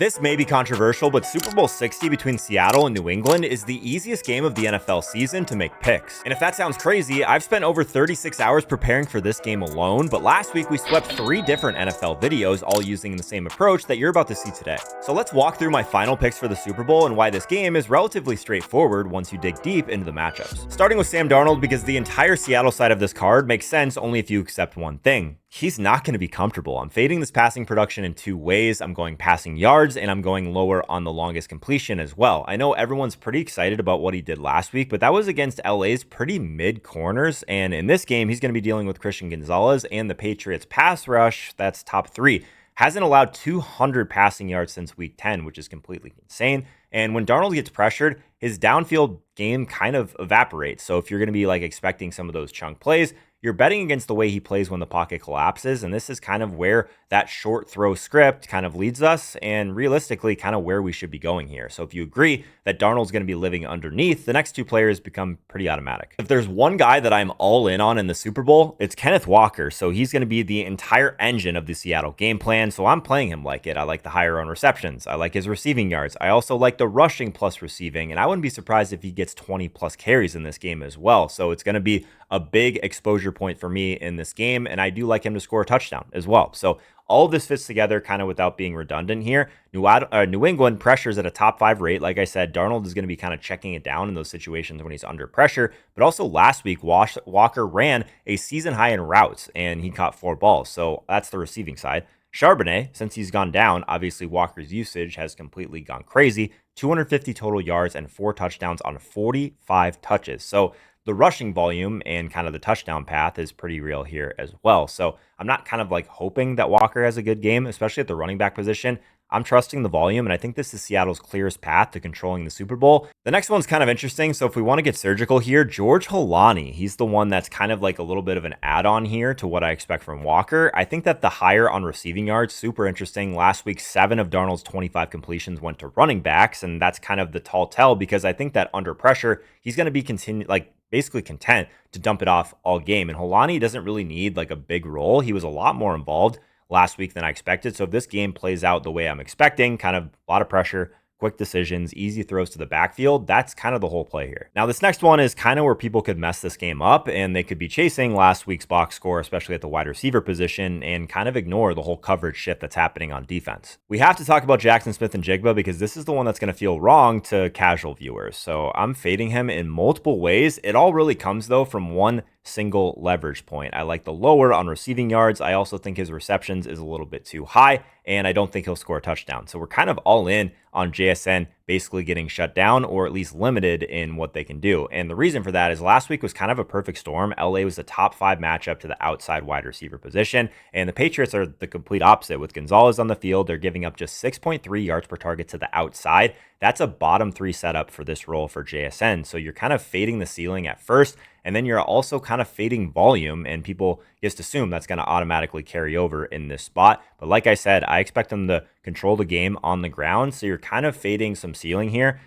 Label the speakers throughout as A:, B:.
A: This may be controversial, but Super Bowl 60 between Seattle and New England is the easiest game of the NFL season to make picks. And if that sounds crazy, I've spent over 36 hours preparing for this game alone, but last week we swept 3 different NFL videos, all using the same approach that you're about to see today. So let's walk through my final picks for the Super Bowl and why this game is relatively straightforward once you dig deep into the matchups. Starting with Sam Darnold, because the entire Seattle side of this card makes sense only if you accept one thing. He's not going to be comfortable. I'm fading this passing production in 2 ways. I'm going passing yards and I'm going lower on the longest completion as well. I know everyone's pretty excited about what he did last week, but that was against LA's pretty mid corners. And in this game, he's going to be dealing with Christian Gonzalez and the Patriots pass rush. That's top 3. Hasn't allowed 200 passing yards since week 10, which is completely insane. And when Darnold gets pressured, his downfield game kind of evaporates. So if you're going to be expecting some of those chunk plays, you're betting against the way he plays when the pocket collapses. And this is kind of where that short throw script kind of leads us and realistically kind of where we should be going here. So if you agree that Darnold's going to be living underneath, the next 2 players become pretty automatic. If there's one guy that I'm all in on in the Super Bowl, it's Kenneth Walker. So he's going to be the entire engine of the Seattle game plan. So I'm playing him like it. I like the higher on receptions. I like his receiving yards. I also like the rushing plus receiving. And I wouldn't be surprised if he gets 20 plus carries in this game as well. So it's going to be a big exposure point for me in this game. And I do like him to score a touchdown as well. So all of this fits together kind of without being redundant here. New England pressures at a top 5 rate. Like I said, Darnold is going to be kind of checking it down in those situations when he's under pressure. But also last week, Walker ran a season high in routes and he caught 4 balls. So that's the receiving side. Charbonnet, since he's gone down, obviously Walker's usage has completely gone crazy. 250 total yards and 4 touchdowns on 45 touches. So the rushing volume and kind of the touchdown path is pretty real here as well. So I'm not kind of hoping that Walker has a good game, especially at the running back position. I'm trusting the volume, and I think this is Seattle's clearest path to controlling the Super Bowl. The next one's kind of interesting. So if we want to get surgical here, George Holani, he's the one that's kind of a little bit of an add-on here to what I expect from Walker. I think that the higher on receiving yards, super interesting. Last week, 7 of Darnold's 25 completions went to running backs, and that's kind of the tall tell because I think that under pressure, he's going to be basically content to dump it off all game. And Holani doesn't really need a big role. He was a lot more involved last week than I expected. So if this game plays out the way I'm expecting, kind of a lot of pressure, quick decisions, easy throws to the backfield, that's kind of the whole play here. Now, this next one is kind of where people could mess this game up and they could be chasing last week's box score, especially at the wide receiver position, and kind of ignore the whole coverage shift that's happening on defense. We have to talk about Jackson Smith-Njigba because this is the one that's going to feel wrong to casual viewers. So I'm fading him in multiple ways. It all really comes, though, from one single leverage point. I like the lower on receiving yards. I also think his receptions is a little bit too high, and I don't think he'll score a touchdown. So we're kind of all in on JSN basically getting shut down or at least limited in what they can do. And the reason for that is last week was kind of a perfect storm. LA was a top 5 matchup to the outside wide receiver position, and the Patriots are the complete opposite. With Gonzalez on the field, they're giving up just 6.3 yards per target to the outside. That's a bottom 3 setup for this role for JSN. So you're kind of fading the ceiling at first, and then you're also kind of fading volume, and people just assume that's going to automatically carry over in this spot. But like I said, I expect them to control the game on the ground. So you're kind of fading some ceiling here.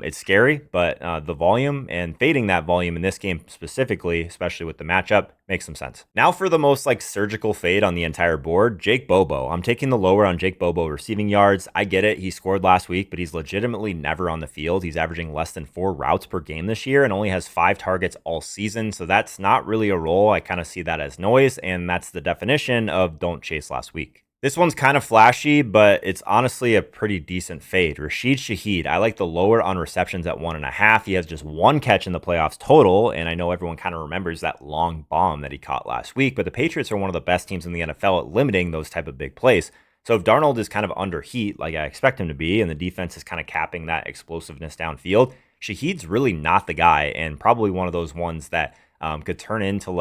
A: It's scary, but the volume and fading that volume in this game specifically, especially with the matchup, makes some sense. Now for the most surgical fade on the entire board, Jake Bobo. I'm taking the lower on Jake Bobo receiving yards. I get it. He scored last week, but he's legitimately never on the field. He's averaging less than 4 routes per game this year and only has 5 targets all season. So that's not really a role. I kind of see that as noise, and that's the definition of don't chase last week. This one's kind of flashy, but it's honestly a pretty decent fade. Rashid Shaheed, I like the lower on receptions at 1.5. He has just 1 catch in the playoffs total, and I know everyone kind of remembers that long bomb that he caught last week, but the Patriots are one of the best teams in the NFL at limiting those type of big plays. So if Darnold is kind of under heat, like I expect him to be, and the defense is kind of capping that explosiveness downfield, Shaheed's really not the guy, and probably one of those ones that could turn into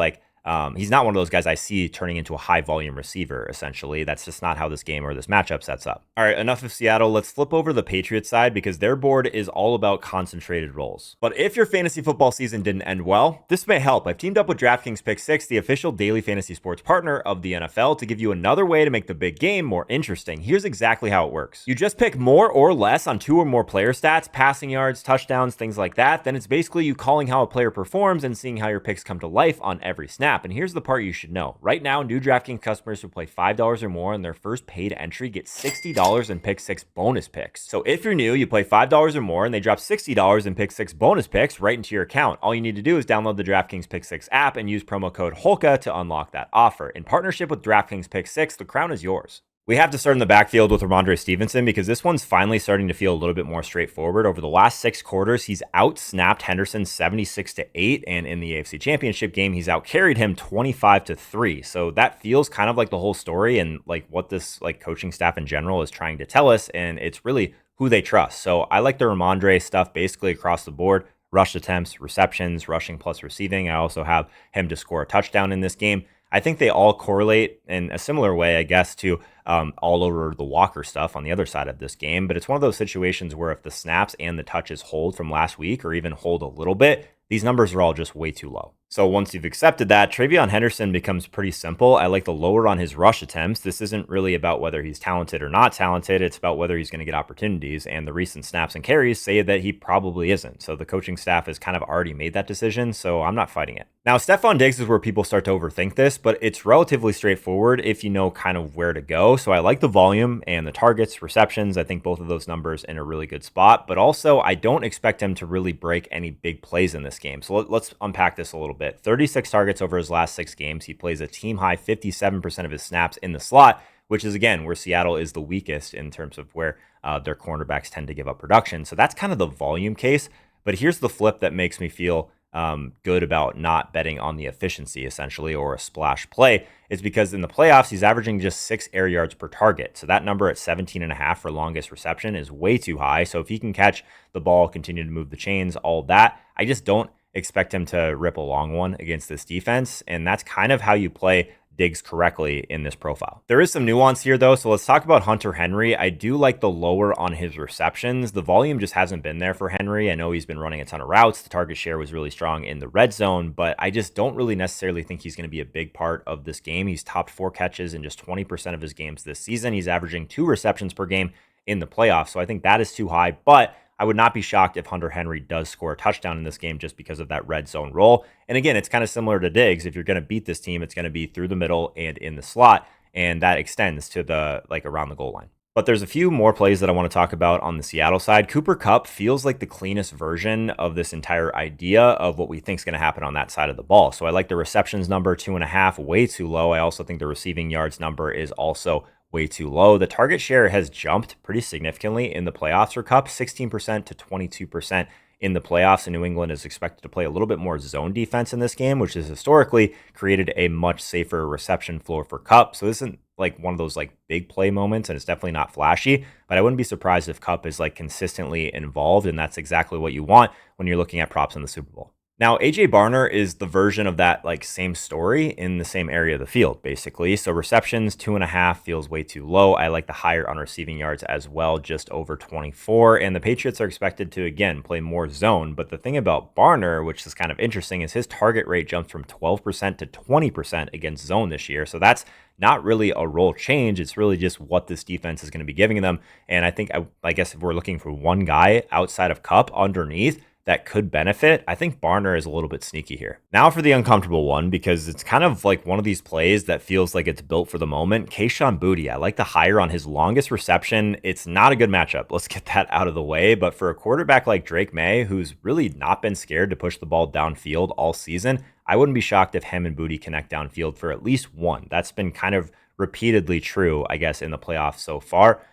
A: he's not one of those guys I see turning into a high volume receiver, essentially. That's just not how this game or this matchup sets up. All right, enough of Seattle. Let's flip over the Patriots side because their board is all about concentrated roles. But if your fantasy football season didn't end well, this may help. I've teamed up with DraftKings Pick 6, the official daily fantasy sports partner of the NFL, to give you another way to make the big game more interesting. Here's exactly how it works. You just pick more or less on 2 or more player stats, passing yards, touchdowns, things like that. Then it's basically you calling how a player performs and seeing how your picks come to life on every snap. app, and here's the part you should know. Right now, new DraftKings customers who play $5 or more on their first paid entry get $60 in Pick 6 bonus picks. So if you're new, you play $5 or more, and they drop $60 in Pick 6 bonus picks right into your account. All you need to do is download the DraftKings Pick 6 app and use promo code HOLKA to unlock that offer. In partnership with DraftKings Pick 6, the crown is yours. We have to start in the backfield with Rhamondre Stevenson because this one's finally starting to feel a little bit more straightforward. Over the last 6 quarters, he's out-snapped Henderson 76-8, and in the AFC Championship game, he's out-carried him 25-3. So that feels kind of like the whole story and like what this like coaching staff in general is trying to tell us, and it's really who they trust. So I like the Rhamondre stuff basically across the board. Rush attempts, receptions, rushing plus receiving. I also have him to score a touchdown in this game. I think they all correlate in a similar way, I guess, to all over the Walker stuff on the other side of this game. But it's one of those situations where if the snaps and the touches hold from last week or even hold a little bit, these numbers are all just way too low. So once you've accepted that, TreVeyon Henderson becomes pretty simple. I like the lower on his rush attempts. This isn't really about whether he's talented or not talented. It's about whether he's going to get opportunities. And the recent snaps and carries say that he probably isn't. So the coaching staff has kind of already made that decision. So I'm not fighting it. Now, Stefon Diggs is where people start to overthink this, but it's relatively straightforward if you know kind of where to go. So I like the volume and the targets, receptions. I think both of those numbers in a really good spot. But also, I don't expect him to really break any big plays in this game. So let's unpack this a little bit. 36 targets over his last 6 games. He plays a team high 57% of his snaps in the slot, which is, again, where Seattle is the weakest in terms of where their cornerbacks tend to give up production. So that's kind of the volume case. But here's the flip that makes me feel good about not betting on the efficiency, essentially, or a splash play. It's because in the playoffs, he's averaging just 6 air yards per target. So that number at 17.5 for longest reception is way too high. So if he can catch the ball, continue to move the chains, all that, I just don't expect him to rip a long one against this defense. And that's kind of how you play Diggs correctly in this profile. There is some nuance here though, so let's talk about Hunter Henry. I do like the lower on his receptions. The volume just hasn't been there for Henry. I know he's been running a ton of routes. The target share was really strong in the red zone, but I just don't really necessarily think he's going to be a big part of this game. He's topped 4 catches in just 20% of his games this season. He's averaging 2 receptions per game in the playoffs, so I think that is too high, but I would not be shocked if Hunter Henry does score a touchdown in this game just because of that red zone role. And again, it's kind of similar to Diggs. If you're going to beat this team, it's going to be through the middle and in the slot, and that extends to the around the goal line. But there's a few more plays that I want to talk about on the Seattle side. Cooper Kupp feels like the cleanest version of this entire idea of what we think is going to happen on that side of the ball. So I like the receptions number, 2.5, way too low. I also think the receiving yards number is also way too low. The target share has jumped pretty significantly in the playoffs for Kupp, 16% to 22% in the playoffs, and New England is expected to play a little bit more zone defense in this game, which has historically created a much safer reception floor for Kupp. So this isn't like one of those like big play moments, and it's definitely not flashy, but I wouldn't be surprised if Kupp is like consistently involved, and that's exactly what you want when you're looking at props in the Super Bowl. Now, AJ Barner is the version of that like same story in the same area of the field, basically. So receptions, 2.5 feels way too low. I like the higher on receiving yards as well, just over 24. And the Patriots are expected to, again, play more zone. But the thing about Barner, which is kind of interesting, is his target rate jumped from 12% to 20% against zone this year. So that's not really a role change. It's really just what this defense is going to be giving them. And I think, I guess if we're looking for one guy outside of Kupp underneath that could benefit, I think Barner is a little bit sneaky here. Now for the uncomfortable one, because it's kind of like one of these plays that feels like it's built for the moment. Kayshon Boutte, I like the higher on his longest reception. It's not a good matchup. Let's get that out of the way. But for a quarterback like Drake May, who's really not been scared to push the ball downfield all season, I wouldn't be shocked if him and Boutte connect downfield for at least one. That's been kind of repeatedly true, I guess, in the playoffs so far.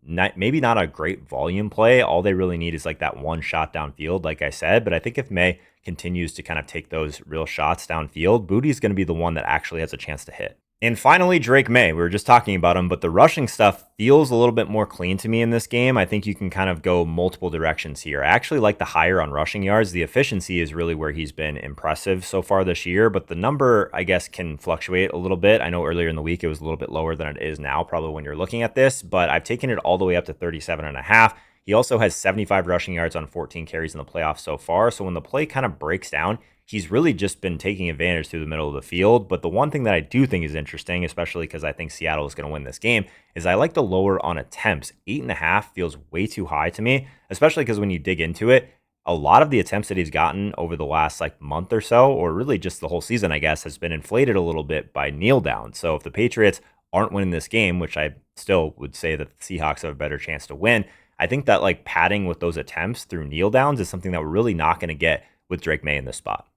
A: Maybe not a great volume play. All they really need is like that one shot downfield, like I said. But I think if May continues to kind of take those real shots downfield, Boutte's going to be the one that actually has a chance to hit. And finally, Drake May. We were just talking about him, but the rushing stuff feels a little bit more clean to me in this game. I think you can kind of go multiple directions here. I actually like the higher on rushing yards. The efficiency is really where he's been impressive so far this year, but the number, I guess, can fluctuate a little bit. I know earlier in the week it was a little bit lower than it is now, probably when you're looking at this, but I've taken it all the way up to 37.5. He also has 75 rushing yards on 14 carries in the playoffs so far. So when the play kind of breaks down, he's really just been taking advantage through the middle of the field. But the one thing that I do think is interesting, especially because I think Seattle is going to win this game, is I like the lower on attempts. 8.5 feels way too high to me, especially because when you dig into it, a lot of the attempts that he's gotten over the last like month or so, or really just the whole season, I guess, has been inflated a little bit by kneel down. So if the Patriots aren't winning this game, which I still would say that the Seahawks have a better chance to win, I think that like padding with those attempts through kneel downs is something that we're really not going to get with Drake May in this spot.